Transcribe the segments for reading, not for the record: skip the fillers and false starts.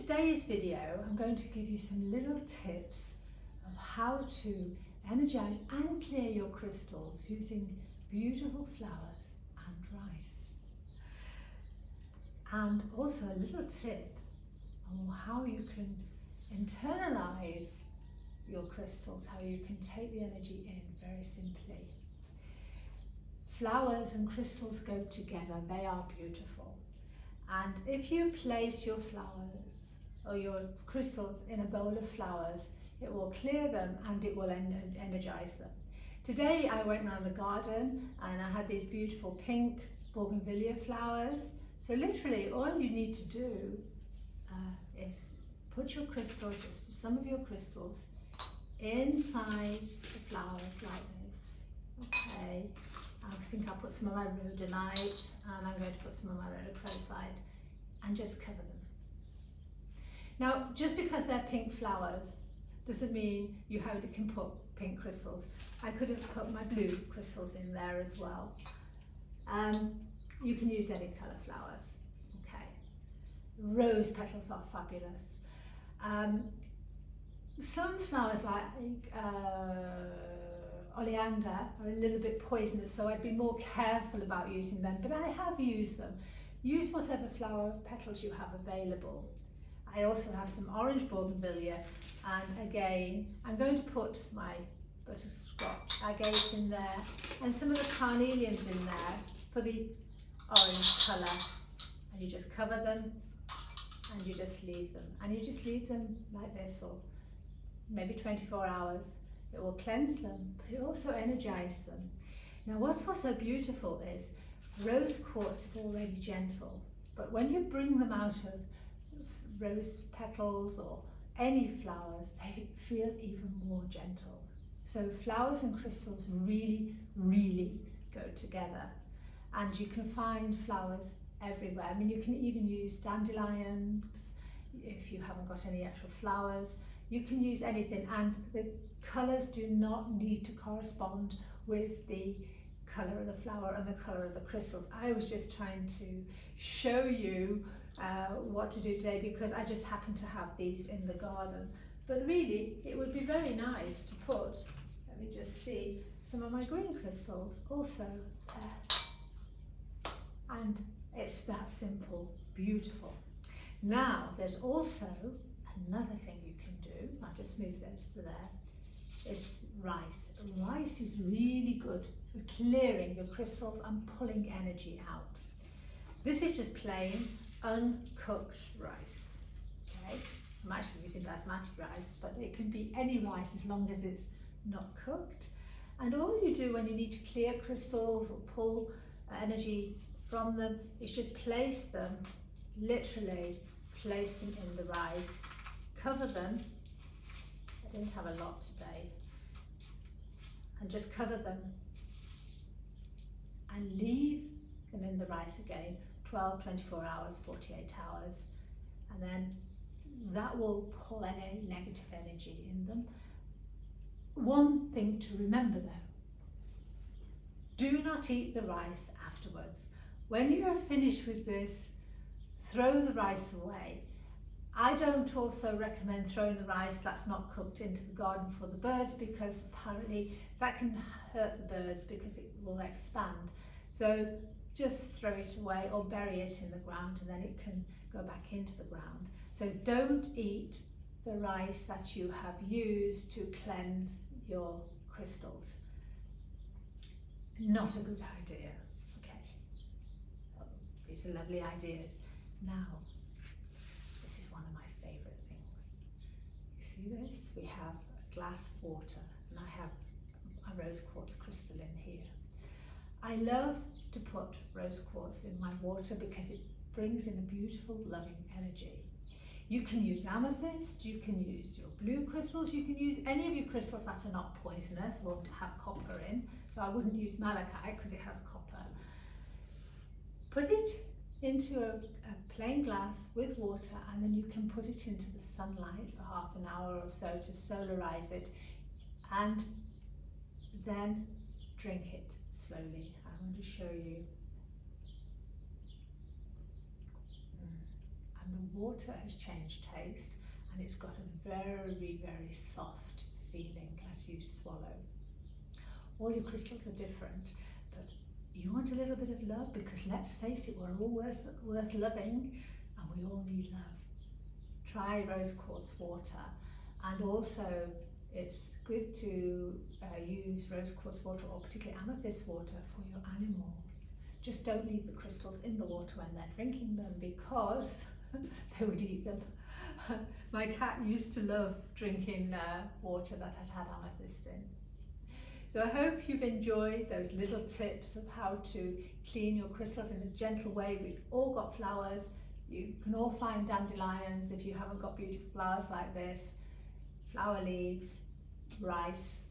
today's video, I'm going to give you some little tips of how to energize and clear your crystals using beautiful flowers and rice. And also a little tip on how you can internalize your crystals, how you can take the energy in very simply. Flowers and crystals go together, they are beautiful. And if you place your flowers or your crystals in a bowl of flowers, it will clear them and it will energize them. Today I went around the garden and I had these beautiful pink bougainvillea flowers. So literally all you need to do is put your crystals, some of your crystals, inside the flowers like this. Okay, I think I'll put some of my rhodonite and I'm going to put some of my rhodochrosite and just cover them. Now, just because they're pink flowers doesn't mean you can put pink crystals. I could have put my blue crystals in there as well. You can use any colour flowers. Okay, rose petals are fabulous. Some flowers like oleander are a little bit poisonous, so I'd be more careful about using them, but I have used them. Use whatever flower petals you have available. I also have some orange bougainvillea, and again I'm going to put my butterscotch agate in there and some of the carnelians in there for the orange colour, and you just cover them and you just leave them, and you just leave them like this for maybe 24 hours. It will cleanse them, but it also energizes them. Now what's also beautiful is rose quartz is already gentle, but when you bring them out of rose petals or any flowers, they feel even more gentle. So flowers and crystals really, really go together. And you can find flowers everywhere. I mean, you can even use dandelions if you haven't got any actual flowers. You can use anything, and the colours do not need to correspond with the colour of the flower and the colour of the crystals. I was just trying to show you what to do today because I just happen to have these in the garden. But really, it would be very nice to put, let me just see, some of my green crystals also there. And it's that simple, beautiful. Now, there's also another thing you can do. I'll just move those to there. Is rice. Rice is really good for clearing your crystals and pulling energy out. This is just plain uncooked rice. Okay, I'm actually using basmati rice, but it can be any rice as long as it's not cooked. And all you do when you need to clear crystals or pull energy from them is just place them, literally place them in the rice, cover them. I didn't have a lot today. And just cover them and leave them in the rice again 12, 24 hours, 48 hours, and then that will pull any negative energy in them. One thing to remember though, do not eat the rice afterwards. When you are finished with this, throw the rice away. I don't also recommend throwing the rice that's not cooked into the garden for the birds, because apparently that can hurt the birds because it will expand. So just throw it away or bury it in the ground and then it can go back into the ground. So don't eat the rice that you have used to cleanse your crystals. Not a good idea. Okay, these are lovely ideas. Now, this is one of my favourite things. You see this? We have a glass of water and I have a rose quartz crystal in here. I love to put rose quartz in my water because it brings in a beautiful, loving energy. You can use amethyst, you can use your blue crystals, you can use any of your crystals that are not poisonous or have copper in. So I wouldn't use malachite because it has copper. Put it into a plain glass with water, and then you can put it into the sunlight for half an hour or so to solarize it, and then drink it slowly. I'm going to show you. And the water has changed taste and it's got a very, very soft feeling as you swallow. All your crystals are different, but you want a little bit of love because let's face it, we're all worth loving and we all need love. Try rose quartz water, and also it's good to use rose quartz water or particularly amethyst water for your animals. Just don't leave the crystals in the water when they're drinking them because they would eat them. My cat used to love drinking water that had had amethyst in. So I hope you've enjoyed those little tips of how to clean your crystals in a gentle way. We've all got flowers. You can all find dandelions if you haven't got beautiful flowers like this, flower leaves, rice,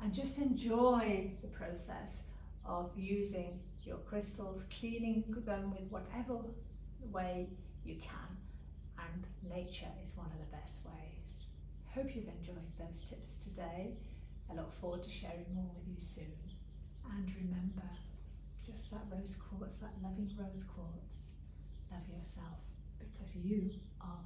and just enjoy the process of using your crystals, cleaning them with whatever way you can, and nature is one of the best ways. Hope you've enjoyed those tips today. I look forward to sharing more with you soon. And remember, just that rose quartz, that loving rose quartz, love yourself because you are